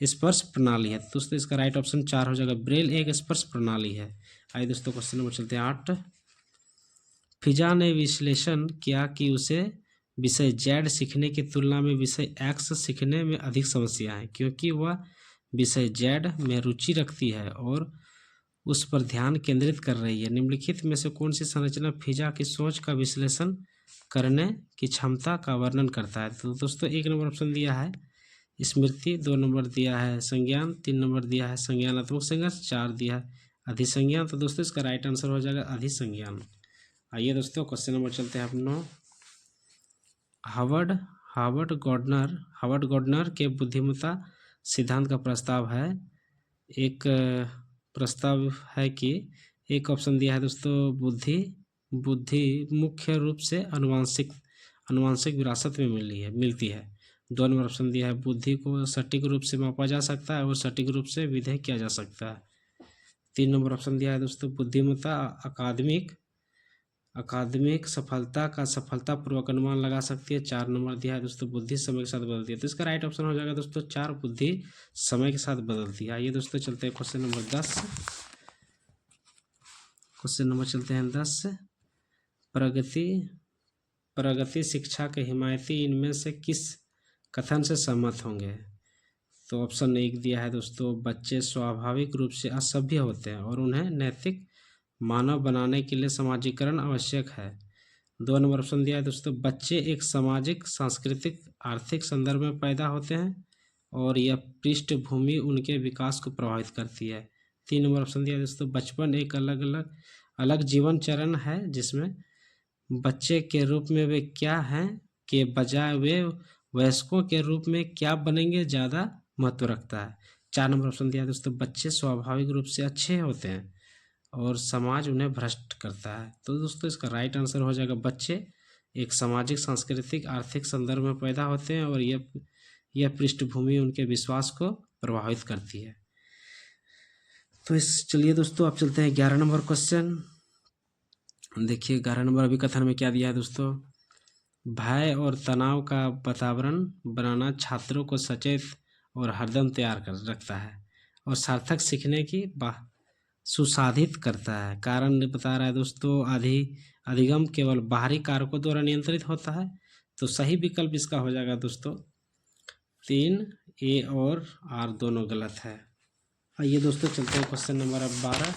Speaker 1: स्पर्श प्रणाली है, दोस्तों इसका राइट ऑप्शन 4 हो जाएगा, ब्रेल एक स्पर्श प्रणाली है। आइए दोस्तों क्वेश्चन नंबर चलते हैं 8। फिजा ने विश्लेषण किया कि उसे विषय जेड सीखने की तुलना में विषय एक्स सीखने में अधिक समस्या है, क्योंकि वह विषय जेड में रुचि रखती है और उस पर ध्यान केंद्रित कर रही है। निम्नलिखित में से कौन सी संरचना फिजा की सोच का विश्लेषण करने की क्षमता का वर्णन करता है? तो दोस्तों 1 नंबर ऑप्शन दिया है स्मृति, 2 नंबर दिया है संज्ञान, 3 नंबर दिया है संज्ञानात्मक संघर्ष, 4 दिया है अधिसंज्ञान। तो दोस्तों इसका राइट आंसर हो जाएगा अधिसंज्ञान। आइए दोस्तों क्वेश्चन नंबर चलते हैं अपना हार्वर्ड गार्डनर के बुद्धिमत्ता सिद्धांत का प्रस्ताव है। एक प्रस्ताव है कि एक ऑप्शन दिया है दोस्तों बुद्धि मुख्य रूप से अनुवांशिक विरासत में मिलती है। 2 नंबर ऑप्शन दिया है बुद्धि को सटीक रूप से मापा जा सकता है और सटीक रूप से विधेय किया जा सकता है। 3 नंबर ऑप्शन दिया है दोस्तों बुद्धिमत्ता अकादमिक सफलता का सफलतापूर्वक अनुमान लगा सकती है। 4 नंबर दिया है दोस्तों बुद्धि समय के साथ बदलती है, तो इसका राइट ऑप्शन हो जाएगा दोस्तों 4 बुद्धि समय के साथ बदलती है। आइए दोस्तों चलते हैं क्वेश्चन नंबर 10। क्वेश्चन नंबर चलते हैं 10। प्रगति शिक्षा के हिमायती इनमें से किस कथन से सहमत होंगे? तो ऑप्शन 1 दिया है दोस्तों बच्चे स्वाभाविक रूप से असभ्य होते हैं और उन्हें नैतिक मानव बनाने के लिए समाजीकरण आवश्यक है। 2 नंबर ऑप्शन दिया है दोस्तों बच्चे एक सामाजिक सांस्कृतिक आर्थिक संदर्भ में पैदा होते हैं और यह पृष्ठभूमि उनके विकास को प्रभावित करती है। 3 नंबर ऑप्शन दिया है दोस्तों बचपन एक अलग जीवन चरण है जिसमें बच्चे के रूप में वे क्या हैं के बजाय वे वयस्कों के रूप में क्या बनेंगे ज़्यादा महत्व रखता है। 4 नंबर ऑप्शन दिया है दोस्तों बच्चे स्वाभाविक रूप से अच्छे होते हैं और समाज उन्हें भ्रष्ट करता है। तो दोस्तों इसका राइट आंसर हो जाएगा बच्चे एक सामाजिक सांस्कृतिक आर्थिक संदर्भ में पैदा होते हैं और यह पृष्ठभूमि उनके विश्वास को प्रभावित करती है। तो चलिए दोस्तों आप चलते हैं 11 नंबर क्वेश्चन। देखिए 11 नंबर अभिकथन में क्या दिया है दोस्तों भय और तनाव का वातावरण बनाना छात्रों को सचेत और हरदम तैयार कर रखता है और सार्थक सीखने की सुसाधित करता है। कारण बता रहा है दोस्तों अधिगम केवल बाहरी कारकों द्वारा नियंत्रित होता है, तो सही विकल्प इसका हो जाएगा दोस्तों 3 ए और आर दोनों गलत है। आइए दोस्तों चलते हैं क्वेश्चन नंबर 12।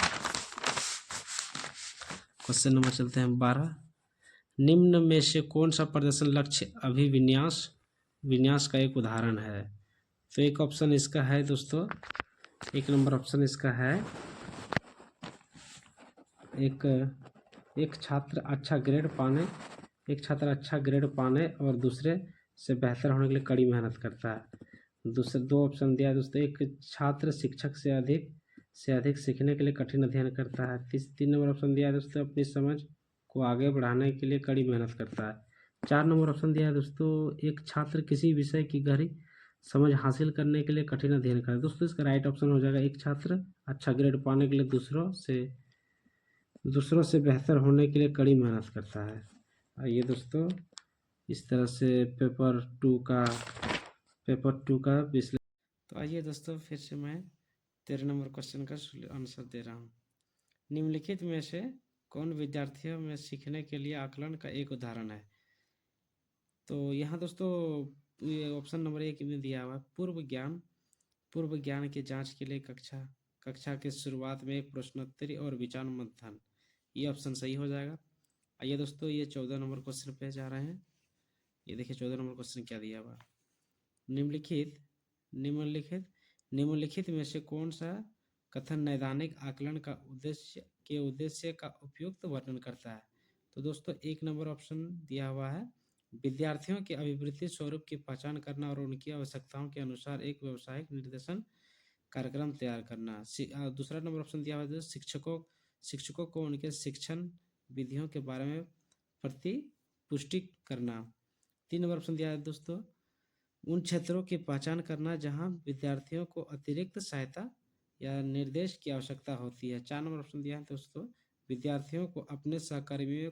Speaker 1: क्वेश्चन नंबर चलते हैं 12। निम्न में से कौन सा प्रदर्शन लक्ष्य विन्यास का एक उदाहरण है? तो एक ऑप्शन इसका है दोस्तों 1 नंबर ऑप्शन इसका है एक छात्र अच्छा ग्रेड पाने और दूसरे से बेहतर होने के लिए कड़ी मेहनत करता है। दूसरे 2 ऑप्शन दिया है दोस्तों एक छात्र शिक्षक से अधिक सीखने के लिए कठिन अध्ययन करता है। 3 नंबर ऑप्शन दिया है दोस्तों अपनी समझ को आगे बढ़ाने के लिए कड़ी मेहनत करता है। 4 नंबर ऑप्शन दिया है दोस्तों एक छात्र किसी विषय की गहरी समझ हासिल करने के लिए कठिन अध्ययन करता है। दोस्तों इसका राइट ऑप्शन हो जाएगा एक छात्र अच्छा ग्रेड पाने के लिए दूसरों से बेहतर होने के लिए कड़ी मेहनत करता है। आइए दोस्तों इस तरह से पेपर टू का विश्लेषण। तो आइए दोस्तों फिर से मैं 13 नंबर क्वेश्चन का आंसर दे रहा हूँ। निम्नलिखित में से कौन विद्यार्थियों में सीखने के लिए आकलन का एक उदाहरण है? तो यहाँ दोस्तों ये ऑप्शन नंबर 1 में दिया हुआ है पूर्व ज्ञान की जांच के लिए कक्षा के शुरुआत में एक प्रश्नोत्तरी और विचार मंथन, ये ऑप्शन सही हो जाएगा। आइए दोस्तों ये 14 नंबर क्वेश्चन पे जा रहे हैं। ये देखिए 14 नंबर क्वेश्चन क्या दिया हुआ निम्नलिखित में से कौन सा कथन नैदानिक आकलन का उद्देश्य का उपयुक्त वर्णन करता है? तो दोस्तों 1 नंबर ऑप्शन दिया हुआ है विद्यार्थियों के अभिवृत्ति स्वरूप की पहचान करना और उनकी आवश्यकताओं के अनुसार एक व्यावसायिक निर्देशन कार्यक्रम तैयार करना। दूसरा नंबर ऑप्शन दिया हुआ है शिक्षकों को उनके शिक्षण विधियों के बारे में पुष्टि करना। 3 नंबर ऑप्शन दिया है दोस्तों उन क्षेत्रों की पहचान करना जहां विद्यार्थियों को अतिरिक्त सहायता या निर्देश की आवश्यकता होती है। 4 नंबर ऑप्शन दिया है दोस्तों, विद्यार्थियों को अपने सहकर्मियों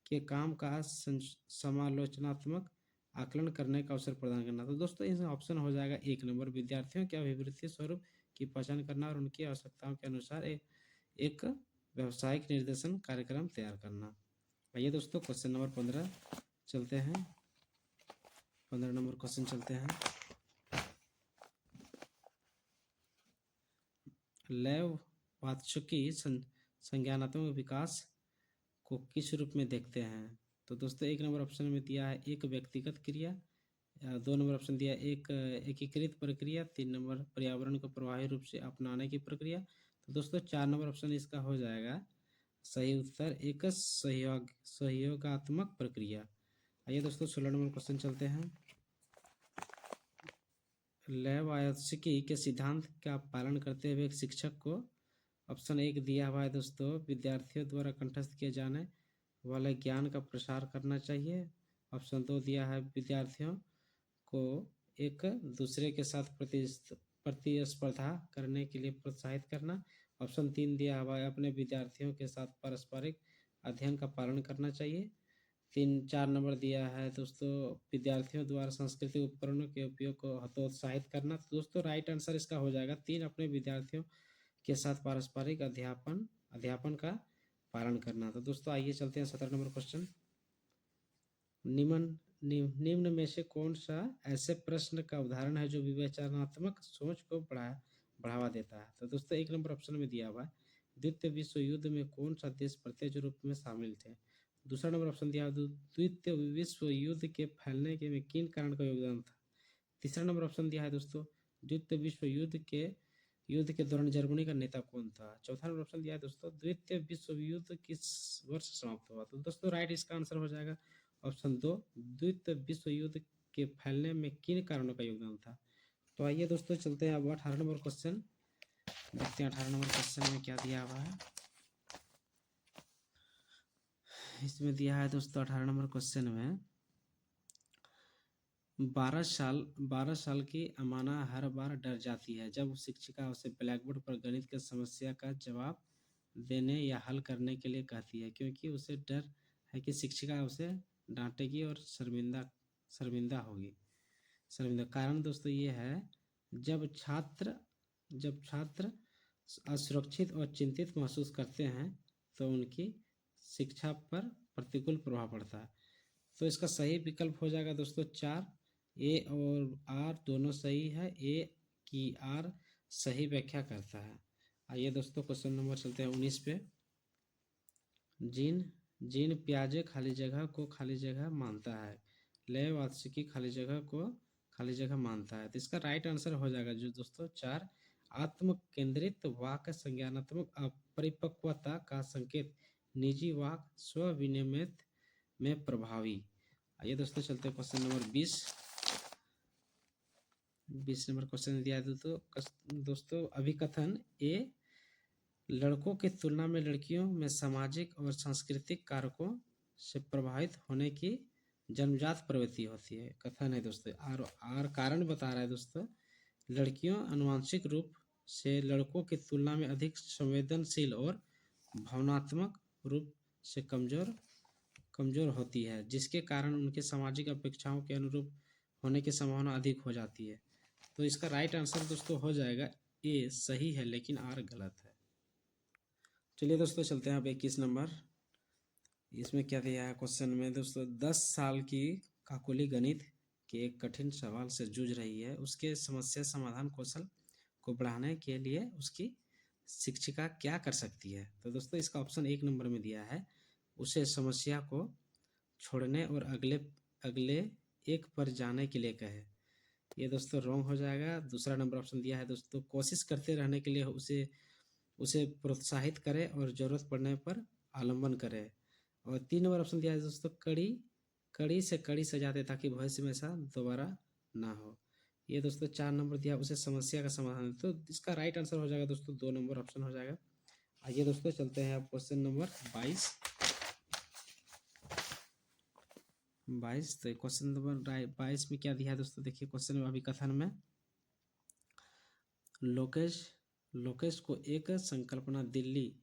Speaker 1: के काम का समालोचनात्मक आकलन करने का अवसर प्रदान करना। तो दोस्तों इसमें ऑप्शन हो जाएगा 1 नंबर, विद्यार्थियों के अभिवृत्ति स्वरूप की पहचान करना और उनकी आवश्यकताओं के अनुसार एक व्यावसायिक निर्देशन कार्यक्रम तैयार करना। आइए दोस्तों क्वेश्चन नंबर 15 चलते हैं। 15 नंबर क्वेश्चन चलते हैं। लैव वात्सुकी संज्ञानात्मक विकास को किस रूप में देखते हैं? तो दोस्तों 1 नंबर ऑप्शन में दिया है एक व्यक्तिगत क्रिया, 2 नंबर ऑप्शन दिया है एक एकीकृत प्रक्रिया, 3 नंबर पर्यावरण को प्रभावी रूप से अपनाने की प्रक्रिया। तो दोस्तों 4 नंबर ऑप्शन इसका हो जाएगा सही उत्तर, एक सहयोगात्मक प्रक्रिया। आइए दोस्तों 16 नंबर क्वेश्चन चलते हैं। लैवोत्स्की के सिद्धांत का पालन करते हुए एक शिक्षक को ऑप्शन 1 दिया हुआ है दोस्तों, विद्यार्थियों द्वारा कंठस्थ किए जाने वाले ज्ञान का प्रसार करना चाहिए। ऑप्शन 2 दिया है विद्यार्थियों को एक दूसरे के साथ प्रतिस्पर्धा करने के लिए प्रोत्साहित करना। ऑप्शन 3 दिया हुआ है अपने विद्यार्थियों के साथ पारस्परिक अध्ययन का पालन करना चाहिए। 4 नंबर दिया है दोस्तों, विद्यार्थियों द्वारा सांस्कृतिक उपकरणों के उपयोग को हतोत्साहित करना। तो दोस्तों राइट आंसर इसका हो जाएगा 3, अपने विद्यार्थियों के साथ पारस्परिक अध्यापन का पालन करना। तो दोस्तों आइए चलते हैं 17 नंबर क्वेश्चन। निम्न में से कौन सा ऐसे प्रश्न का उदाहरण है जो विवेचनात्मक सोच को बढ़ावा देता है? तो दोस्तों 1 नंबर ऑप्शन में दिया हुआ है द्वितीय विश्व युद्ध में कौन सा देश प्रत्यक्ष रूप में शामिल थे? दूसरा नंबर ऑप्शन दिया द्वितीय विश्व युद्ध के फैलने के में किन कारण का योगदान था? तीसरा नंबर ऑप्शन दिया है दोस्तों द्वितीय विश्व युद्ध के दौरान जर्मनी का नेता कौन था? चौथा नंबर ऑप्शन दिया है दोस्तों द्वितीय विश्व युद्ध किस वर्ष समाप्त हुआ? तो दोस्तों राइट इसका आंसर हो जाएगा ऑप्शन 2, द्वितीय विश्व युद्ध के फैलने में किन कारणों का योगदान था? तो आइए दोस्तों चलते हैं अब 18 नंबर क्वेश्चन, देखते हैं 18 नंबर क्वेश्चन में क्या दिया हुआ है। इसमें दिया है दोस्तों 18 नंबर क्वेश्चन में 12 साल की अमाना हर बार डर जाती है जब शिक्षिका उसे ब्लैकबोर्ड पर गणित की समस्या का जवाब देने या हल करने के लिए कहती है, क्योंकि उसे डर है कि शिक्षिका उसे डांटेगी और शर्मिंदा होगी। कारण दोस्तों ये है जब छात्र असुरक्षित और चिंतित महसूस करते हैं तो उनकी शिक्षा पर प्रतिकूल प्रभाव पड़ता है। तो इसका सही विकल्प हो जाएगा दोस्तों 4, ए और आर दोनों सही है, ए की आर सही व्याख्या करता है। आइए दोस्तों क्वेश्चन नंबर चलते हैं 19 पे। जीन पियाजे खाली जगह को खाली जगह मानता है, लेव वात्स्की खाली जगह को खाली जगह मानता है। तो इसका राइट आंसर हो जाएगा जो दोस्तों 4, आत्म केंद्रित वाक संज्ञानात्मक अपरिपक्वता का संकेत, निजी वाक स्व विनियमित में प्रभावी। आइए दोस्तों चलते हैं क्वेश्चन नंबर 20 नंबर क्वेश्चन दिया है दोस्तों अभिकथन ए लड़कों की तुलना में लड़कियों में सामाजिक और सांस्कृतिक कारकों से प्रभावित होने की जन्मजात प्रवृत्ति होती है। कथन है दोस्तों आर कारण बता रहा है दोस्तों, लड़कियों आनुवंशिक रूप से लड़कों की तुलना में अधिक संवेदनशील और भावनात्मक रूप से कमजोर होती है, जिसके कारण उनके सामाजिक अपेक्षाओं के अनुरूप होने की संभावना अधिक हो जाती है। तो इसका राइट आंसर दोस्तों हो जाएगा ए सही है, लेकिन आर गलत है। चलिए दोस्तों चलते हैं अब 21 नंबर। इसमें क्या दिया है क्वेश्चन में दोस्तों 10 साल की काकोली गणित के एक कठिन सवाल से जूझ रही है, उसके समस्या समाधान कौशल को बढ़ाने के लिए उसकी शिक्षिका क्या कर सकती है? तो दोस्तों इसका ऑप्शन 1 नंबर में दिया है उसे समस्या को छोड़ने और अगले एक पर जाने के लिए कहे। ये दोस्तों रॉन्ग हो जाएगा। दूसरा नंबर ऑप्शन दिया है दोस्तों कोशिश करते रहने के लिए उसे प्रोत्साहित करे और ज़रूरत पड़ने पर आलम्बन करे। और 3 नंबर ऑप्शन दिया है दोस्तों कड़ी से कड़ी सजा दे ताकि भविष्य में ऐसा दोबारा ना हो। ये दोस्तों 4 नंबर दिया उसे समस्या का समाधान। तो इसका राइट आंसर हो जाएगा दोस्तों 2 नंबर ऑप्शन हो जाएगा। आइए दोस्तों चलते हैं अब क्वेश्चन नंबर 22। 22। तो क्वेश्चन नंबर 22 में क्या दिया है दोस्तों, देखिए क्वेश्चन अभिकथन में लोकेश लोकेश को एक संकल्पना दिल्ली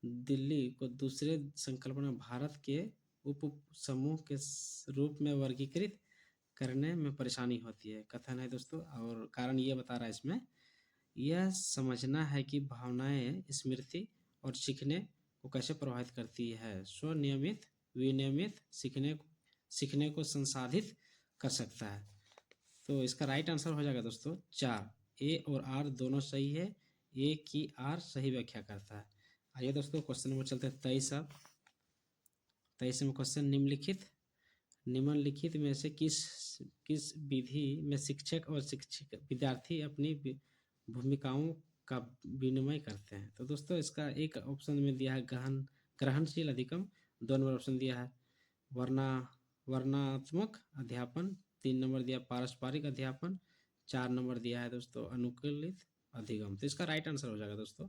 Speaker 1: दिल्ली को दूसरे संकल्पना भारत के उप समूह के रूप में वर्गीकृत करने में परेशानी होती है। कथन है दोस्तों, और कारण ये बता रहा है इसमें, यह समझना है कि भावनाएं स्मृति और सीखने को कैसे प्रभावित करती है। स्वनियमित विनियमित सीखने को संसाधित कर सकता है। तो इसका राइट आंसर हो जाएगा दोस्तों 4। ए और आर दोनों सही है। ए की आर सही व्याख्या करता है। आइए दोस्तों क्वेश्चन नंबर चलते हैं 23। अब 23 में क्वेश्चन निम्नलिखित में से किस किस विधि में शिक्षक और शिक्षक विद्यार्थी अपनी भूमिकाओं का विनिमय करते हैं। तो दोस्तों इसका एक ऑप्शन में दिया है ग्रहणशील अधिगम, 2 नंबर ऑप्शन दिया है वर्णात्मक अध्यापन, 3 नंबर दिया पारस्परिक अध्यापन, 4 नंबर दिया है दोस्तों अनुकूलित अधिगम। तो इसका राइट आंसर हो जाएगा दोस्तों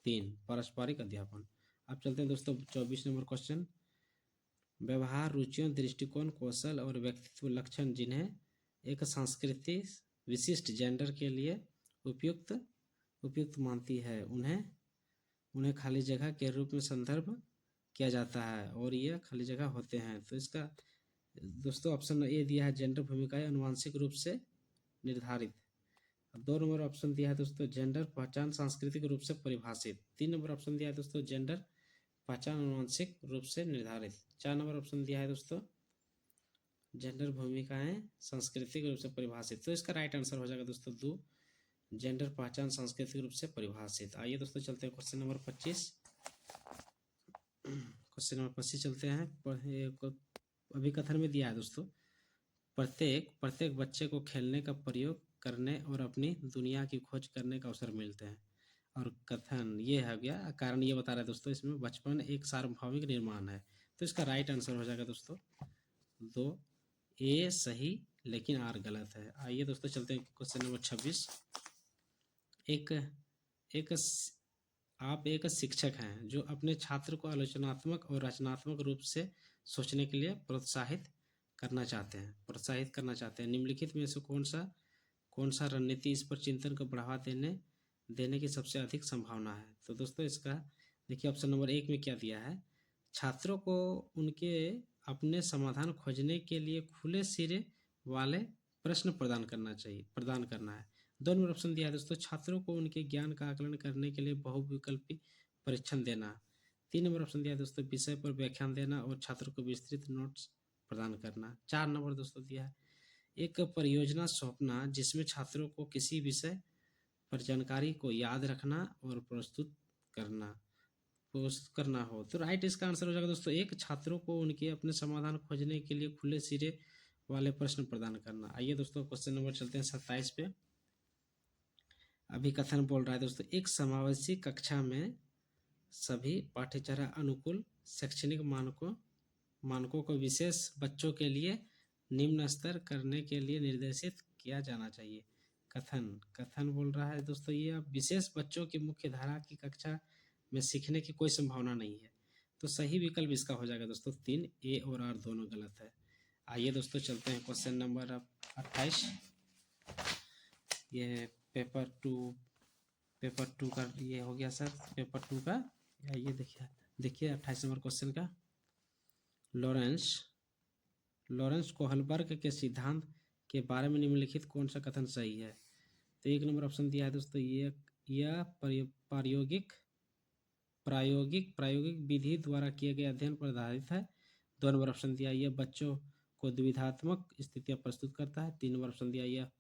Speaker 1: 3 पारस्परिक अध्यापन। अब चलते हैं दोस्तों 24 नंबर क्वेश्चन, व्यवहार रुचियों दृष्टिकोण कौशल और व्यक्तित्व लक्षण जिन्हें एक संस्कृति विशिष्ट जेंडर के लिए उपयुक्त मानती है उन्हें खाली जगह के रूप में संदर्भ किया जाता है और ये खाली जगह होते हैं। तो इसका दोस्तों ऑप्शन ए दिया है जेंडर भूमिकाएं अनुवांशिक रूप से निर्धारित। 2 नंबर ऑप्शन दिया है दोस्तों जेंडर पहचान सांस्कृतिक रूप से परिभाषित। 3 नंबर ऑप्शन दिया है दोस्तों जेंडर पहचान अनुवांशिक रूप से निर्धारित। 4 नंबर ऑप्शन दिया है दोस्तों जेंडर भूमिकाएं सांस्कृतिक रूप से परिभाषित। तो इसका राइट आंसर हो जाएगा दोस्तों 2 जेंडर पहचान सांस्कृतिक रूप से परिभाषित। आइए दोस्तों चलते हैं क्वेश्चन नंबर 25। क्वेश्चन नंबर 25 चलते हैं। अभिकथन में दिया है दोस्तों प्रत्येक बच्चे को खेलने का प्रयोग करने और अपनी दुनिया की खोज करने का अवसर मिलते हैं। और कथन ये है गया, कारण ये बता रहा है दोस्तों इसमें बचपन एक सार्वभौमिक निर्माण है। तो इसका राइट आंसर हो जाएगा दोस्तों 2 ए सही लेकिन आर गलत है। आइए दोस्तों चलते हैं क्वेश्चन नंबर 26। आप एक शिक्षक हैं जो अपने छात्र को आलोचनात्मक और रचनात्मक रूप से सोचने के लिए प्रोत्साहित करना चाहते हैं। निम्नलिखित में से कौन सा रणनीति इस पर चिंतन को बढ़ावा देने की सबसे अधिक संभावना है। तो दोस्तों इसका देखिए ऑप्शन नंबर 1 में क्या दिया है, छात्रों को उनके अपने समाधान खोजने के लिए खुले सिरे वाले प्रश्न प्रदान करना है। 2 नंबर ऑप्शन दिया है दोस्तों छात्रों को उनके ज्ञान का आकलन करने के लिए बहुविकल्पी परीक्षण देना। 3 नंबर ऑप्शन दिया है दोस्तों विषय पर व्याख्यान देना और छात्रों को विस्तृत नोट्स प्रदान करना। 4 नंबर दोस्तों दिया है एक परियोजना सौंपना जिसमें छात्रों को किसी विषय पर जानकारी को याद रखना और प्रस्तुत करना हो। तो राइट इसका आंसर हो जाएगा दोस्तों 1 छात्रों को उनके अपने समाधान खोजने के लिए खुले सिरे वाले प्रश्न प्रदान करना। आइए दोस्तों क्वेश्चन नंबर चलते हैं 27 पे। अभिकथन बोल रहा है दोस्तों एक समावेशी कक्षा में सभी पाठ्यचर्या अनुकूल शैक्षणिक मानकों को विशेष बच्चों के लिए निम्न स्तर करने के लिए निर्देशित किया जाना चाहिए। कथन बोल रहा है दोस्तों ये विशेष बच्चों की मुख्य धारा की कक्षा में सीखने की कोई संभावना नहीं है। तो सही विकल्प इसका हो जाएगा दोस्तों 3 ए और आर दोनों गलत है। आइए दोस्तों चलते हैं क्वेश्चन नंबर 28। ये पेपर टू का ये हो गया सर पेपर 2 का। ये देखिए 28 नंबर क्वेश्चन का लॉरेंस कोहलबर्ग के सिद्धांत के बारे में निम्नलिखित कौन सा कथन सही है। तो 1 नंबर ऑप्शन दिया है दोस्तों यह प्रायोगिक विधि द्वारा किए गए अध्ययन पर आधारित है। 2 नंबर ऑप्शन दिया यह बच्चों को द्विधात्मक स्थितियां प्रस्तुत करता है। 3 नंबर ऑप्शन दिया यह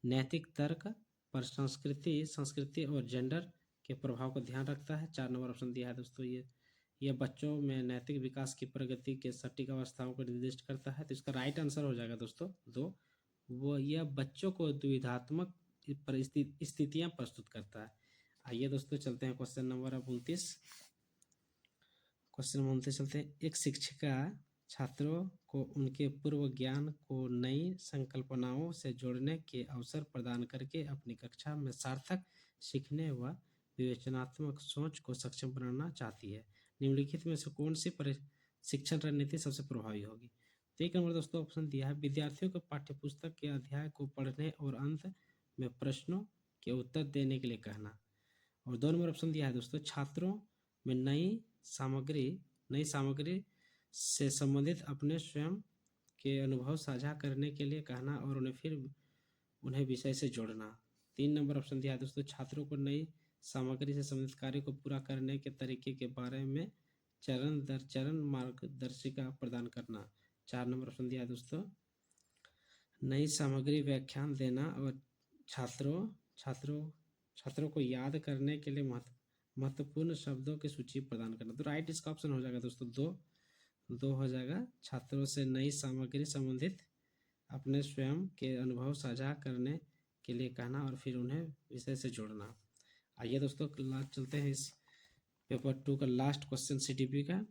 Speaker 1: नैतिक तर्क पर संस्कृति और जेंडर के प्रभाव का ध्यान रखता है। 4 नंबर ऑप्शन दिया है दोस्तों यह बच्चों में नैतिक विकास की प्रगति के सटीक अवस्थाओं को निर्दिष्ट करता है। तो इसका राइट आंसर हो जाएगा दोस्तों 2 यह बच्चों को द्विधात्मक स्थितियां प्रस्तुत करता है। आइए दोस्तों चलते हैं क्वेश्चन नंबर 29। क्वेश्चन नंबर 29 चलते हैं एक शिक्षिका छात्रों को उनके पूर्व ज्ञान को नई संकल्पनाओं से जोड़ने के अवसर प्रदान करके अपनी कक्षा में सार्थक सीखने व विवेचनात्मक सोच को सक्षम बनाना चाहती है। निम्नलिखित में से कौन सी शिक्षण रणनीति सबसे प्रभावी होगी। तो एक नंबर दोस्तों ऑप्शन दिया है, विद्यार्थियों को पाठ्यपुस्तक के अध्याय को पढ़ने और अंत में प्रश्नों के उत्तर देने के लिए कहना। और 2 नंबर ऑप्शन दिया है दोस्तों, छात्रों में नई सामग्री से संबंधित अपने स्वयं के अनुभव साझा करने के लिए कहना और उन्हें विषय से जोड़ना। 3 नंबर ऑप्शन दिया है दोस्तों, छात्रों को नई सामग्री से संबंधित कार्य को पूरा करने के तरीके के बारे में चरण दर चरण मार्गदर्शिका प्रदान करना। 4 नंबर ऑप्शन दिया है दोस्तों, नई सामग्री व्याख्यान देना और छात्रों को याद करने के लिए महत्वपूर्ण शब्दों की सूची प्रदान करना। तो राइट इसका ऑप्शन हो जाएगा दोस्तों दो हो जाएगा, छात्रों से नई सामग्री संबंधित अपने स्वयं के अनुभव साझा करने के लिए कहना और फिर उन्हें विषय से जोड़ना। आइए दोस्तों लास्ट चलते हैं इस पेपर 2 का लास्ट क्वेश्चन सीटीपी का।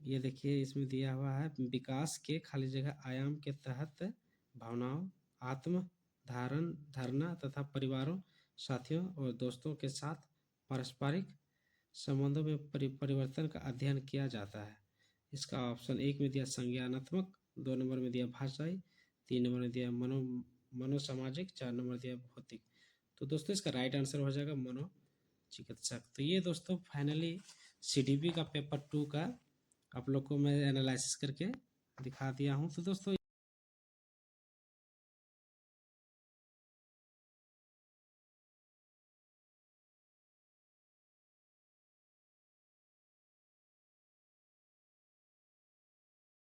Speaker 1: ये देखिए इसमें दिया हुआ है, विकास के खाली जगह आयाम के तहत भावनाओं, आत्म धारणा तथा परिवारों, साथियों और दोस्तों के साथ पारस्परिक संबंधों में परिवर्तन का अध्ययन किया जाता है। इसका ऑप्शन 1 में दिया संज्ञानात्मक, 2 नंबर में दिया भाषाई, 3 नंबर में दिया मनोसामाजिक, 4 नंबर दिया भौतिक। तो दोस्तों इसका राइट आंसर हो जाएगा मनोचिकित्सक। तो ये दोस्तों फाइनली सीडीपी का पेपर 2 का आप लोग को मैं एनालिसिस करके दिखा दिया हूँ। तो दोस्तों